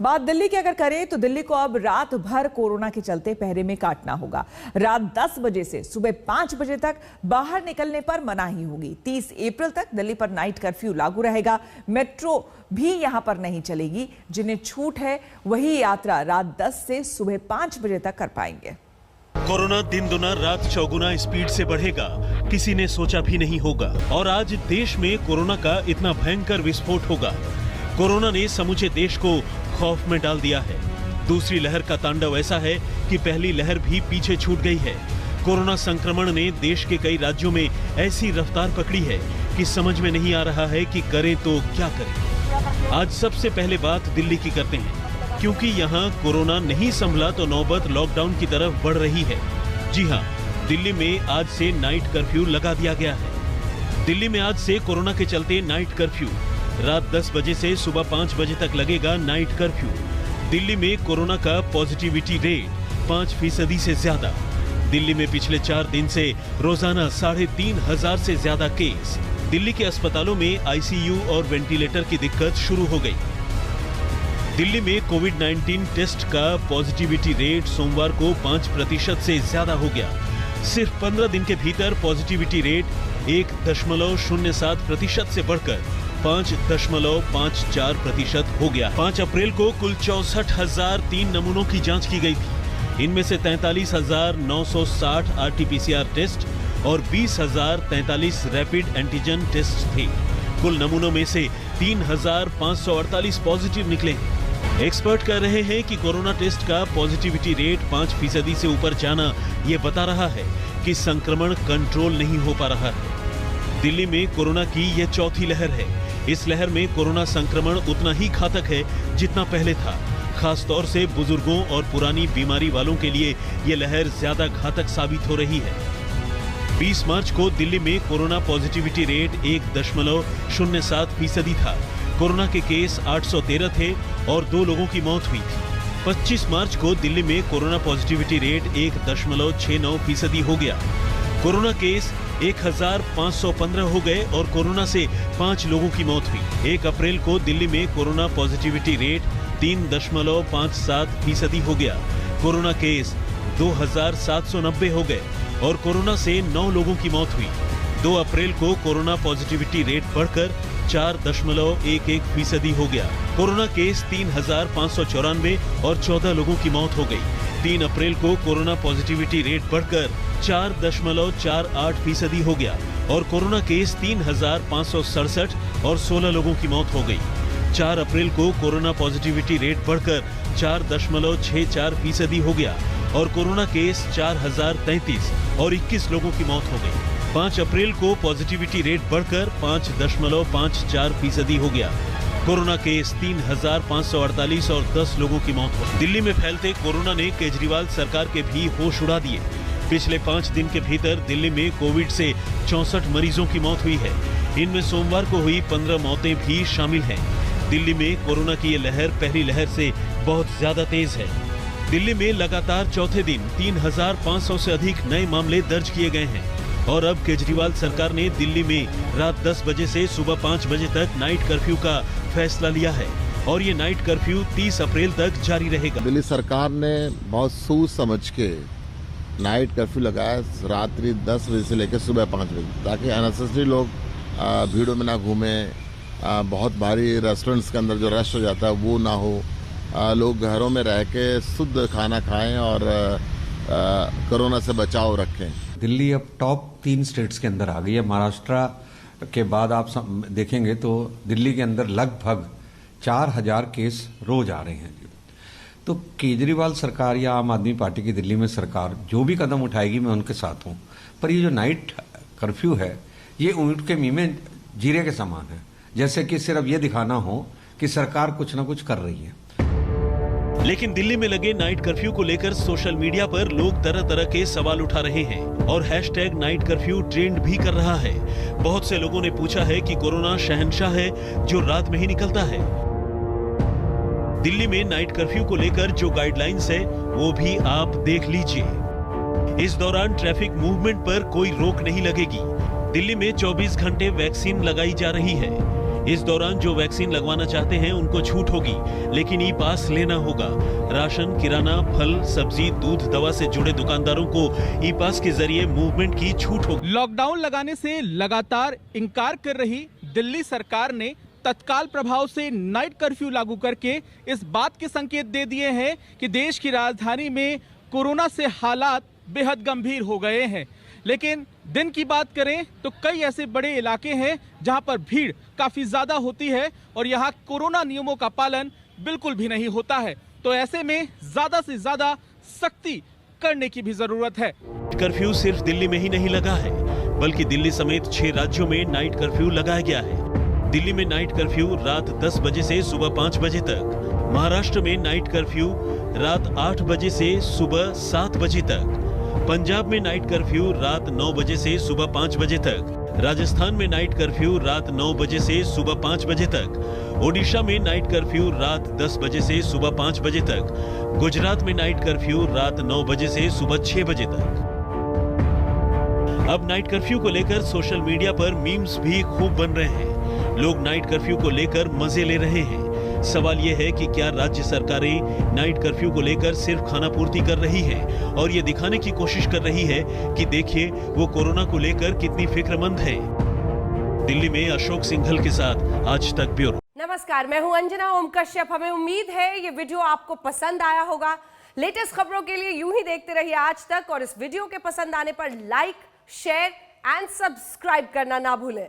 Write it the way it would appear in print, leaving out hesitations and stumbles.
बात दिल्ली की अगर करें तो दिल्ली को अब रात भर कोरोना के चलते पहरे में काटना होगा। रात 10 बजे से सुबह 5 बजे तक बाहर निकलने पर मनाही होगी। 30 अप्रैल तक दिल्ली पर नाइट कर्फ्यू लागू रहेगा। मेट्रो भी यहां पर नहीं चलेगी। जिन्हें छूट है वही यात्रा रात 10 से सुबह 5 बजे तक कर पाएंगे। कोरोना दिन दुना रात चौगुना स्पीड से बढ़ेगा, किसी ने सोचा भी नहीं होगा। और आज देश में कोरोना का इतना भयंकर विस्फोट होगा। कोरोना ने समूचे देश को खौफ में डाल दिया है। दूसरी लहर का तांडव ऐसा है कि पहली लहर भी पीछे छूट गई है। कोरोना संक्रमण ने देश के कई राज्यों में ऐसी रफ्तार पकड़ी है कि समझ में नहीं आ रहा है कि करें तो क्या करें। आज सबसे पहले बात दिल्ली की करते हैं, क्योंकि यहाँ कोरोना नहीं संभला तो नौबत लॉकडाउन की तरफ बढ़ रही है। जी हाँ, दिल्ली में आज से नाइट कर्फ्यू लगा दिया गया है। दिल्ली में आज से कोरोना के चलते नाइट कर्फ्यू। रात 10 बजे से सुबह 5 बजे तक लगेगा नाइट कर्फ्यू। दिल्ली में कोरोना का पॉजिटिविटी रेट 5% से ज्यादा। दिल्ली में पिछले 4 दिन से रोजाना 3,500 से ज्यादा केस। दिल्ली के अस्पतालों में आईसीयू और वेंटिलेटर की दिक्कत शुरू हो गई। दिल्ली में कोविड-19 टेस्ट का पॉजिटिविटी रेट सोमवार को 5% से ज्यादा हो गया। सिर्फ 15 दिन के भीतर पॉजिटिविटी रेट 1.07% से बढ़कर 5.54% हो गया। 5 अप्रैल को कुल 64,003 नमूनों की जांच की गई थी। इनमें से 43,960 आरटीपीसीआर टेस्ट और 20,043 रैपिड एंटीजन टेस्ट थे। कुल नमूनों में से 3,548 पॉजिटिव निकले हैं। एक्सपर्ट कह रहे हैं कि कोरोना टेस्ट का पॉजिटिविटी रेट 5% से ऊपर जाना ये बता रहा है कि संक्रमण कंट्रोल नहीं हो पा रहा है। दिल्ली में कोरोना की यह चौथी लहर है। इस लहर में कोरोना संक्रमण उतना ही घातक है जितना पहले था। खास तौर से बुजुर्गों और पुरानी बीमारी वालों के लिए यह लहर ज्यादा घातक साबित हो रही है। 20 मार्च को दिल्ली में कोरोना पॉजिटिविटी रेट 1.07% था। कोरोना के केस 813 थे और 2 लोगों की मौत हुई थी। 25 मार्च को दिल्ली में कोरोना पॉजिटिविटी रेट 1.69% हो गया। कोरोना केस 1,515 हो गए और कोरोना से 5 लोगों की मौत हुई। 1 अप्रैल को दिल्ली में कोरोना पॉजिटिविटी रेट 3.57% हो गया। कोरोना केस 2,790 हो गए और कोरोना से 9 लोगों की मौत हुई। 2 अप्रैल को कोरोना पॉजिटिविटी रेट बढ़कर 4.11% हो गया। कोरोना केस 3,594 और 14 लोगों की मौत हो गई। 3 अप्रैल को कोरोना पॉजिटिविटी रेट बढ़कर 4.48% हो गया और कोरोना केस 3,567 और 16 लोगों की मौत हो गई। 4 अप्रैल को कोरोना पॉजिटिविटी रेट बढ़कर 4.64% हो गया और कोरोना केस 4,033 और 21 लोगों की मौत हो गई। 5 अप्रैल को पॉजिटिविटी रेट बढ़कर 5.54% हो गया। कोरोना केस 3,548 और 10 लोगों की मौत हो गई। दिल्ली में फैलते कोरोना ने केजरीवाल सरकार के भी होश उड़ा दिए। पिछले 5 दिन के भीतर दिल्ली में कोविड से 64 मरीजों की मौत हुई है। इनमें सोमवार को हुई 15 मौतें भी शामिल हैं। दिल्ली में कोरोना की ये लहर पहली लहर से बहुत ज्यादा तेज है। दिल्ली में लगातार चौथे दिन 3,500 से अधिक नए मामले दर्ज किए गए हैं और अब केजरीवाल सरकार ने दिल्ली में रात 10 बजे से सुबह 5 बजे तक नाइट कर्फ्यू का फैसला लिया है और ये नाइट कर्फ्यू 30 अप्रैल तक जारी रहेगा। दिल्ली सरकार ने बहुत सोच समझ के नाइट कर्फ्यू लगाया रात्रि 10 बजे से लेकर सुबह 5 बजे, ताकि अननेसेसरी लोग भीड़ों में ना घूमें। बहुत भारी रेस्टोरेंट्स के अंदर जो रश हो जाता है वो ना हो। लोग घरों में रह के शुद्ध खाना खाएं और कोरोना से बचाव रखें। दिल्ली अब टॉप 3 स्टेट्स के अंदर आ गई है। महाराष्ट्र के बाद आप देखेंगे तो दिल्ली के अंदर लगभग 4,000 केस रोज आ रहे हैं। तो केजरीवाल सरकार या आम आदमी पार्टी की दिल्ली में सरकार जो भी कदम उठाएगी मैं उनके साथ हूं, पर ये जो नाइट कर्फ्यू है ये ऊंट के मुंह में जीरे के समान है। जैसे कि सिर्फ ये दिखाना हो कि सरकार कुछ ना कुछ कर रही है। लेकिन दिल्ली में लगे नाइट कर्फ्यू को लेकर सोशल मीडिया पर लोग तरह तरह के सवाल उठा रहे हैं और हैशटैग नाइट कर्फ्यू ट्रेंड भी कर रहा है। बहुत से लोगों ने पूछा है कि कोरोना शहंशाह है जो रात में ही निकलता है। दिल्ली में नाइट कर्फ्यू को लेकर जो गाइडलाइंस है वो भी आप देख लीजिए। इस दौरान ट्रैफिक मूवमेंट पर कोई रोक नहीं लगेगी। दिल्ली में 24 घंटे वैक्सीन लगाई जा रही है। इस दौरान जो वैक्सीन लगवाना चाहते हैं उनको छूट होगी, लेकिन ई पास लेना होगा। राशन, किराना, फल, सब्जी, दूध, दवा से जुड़े दुकानदारों को ई पास के जरिए मूवमेंट की छूट होगी। लॉकडाउन लगाने से लगातार इंकार कर रही दिल्ली सरकार ने तत्काल प्रभाव से नाइट कर्फ्यू लागू करके इस बात के संकेत दे दिए हैं कि देश की राजधानी में कोरोना से हालात बेहद गंभीर हो गए हैं। लेकिन दिन की बात करें तो कई ऐसे बड़े इलाके हैं जहां पर भीड़ काफी ज्यादा होती है और यहां कोरोना नियमों का पालन बिल्कुल भी नहीं होता है। तो ऐसे में ज्यादा से ज्यादा सख्ती करने की भी जरूरत है। कर्फ्यू सिर्फ दिल्ली में ही नहीं लगा है, बल्कि दिल्ली समेत 6 राज्यों में नाइट कर्फ्यू लगाया गया है। दिल्ली में नाइट कर्फ्यू रात 10 बजे से सुबह 5 बजे तक, महाराष्ट्र में नाइट कर्फ्यू रात 8 बजे से सुबह 7 बजे तक, पंजाब में नाइट कर्फ्यू रात 9 बजे से सुबह 5 बजे तक, राजस्थान में नाइट कर्फ्यू रात 9 बजे से सुबह 5 बजे तक, ओडिशा में नाइट कर्फ्यू रात 10 बजे से सुबह 5 बजे तक, गुजरात में नाइट कर्फ्यू रात 9 बजे से सुबह 6 बजे तक। अब नाइट कर्फ्यू को लेकर सोशल मीडिया पर मीम्स भी खूब बन रहे हैं। लोग नाइट कर्फ्यू को लेकर मजे ले रहे हैं। सवाल यह है कि क्या राज्य सरकारें नाइट कर्फ्यू को लेकर सिर्फ खाना पूर्ति कर रही हैं और ये दिखाने की कोशिश कर रही है कि देखिए वो कोरोना को लेकर कितनी फिक्रमंद है। दिल्ली में अशोक सिंघल के साथ आज तक ब्यूरो। नमस्कार, मैं हूं अंजना ओम कश्यप। हमें उम्मीद है ये वीडियो आपको पसंद आया होगा। लेटेस्ट खबरों के लिए यूं ही देखते रहिए आज तक और इस वीडियो के पसंद आने पर लाइक, शेयर एंड सब्सक्राइब करना ना भूलें।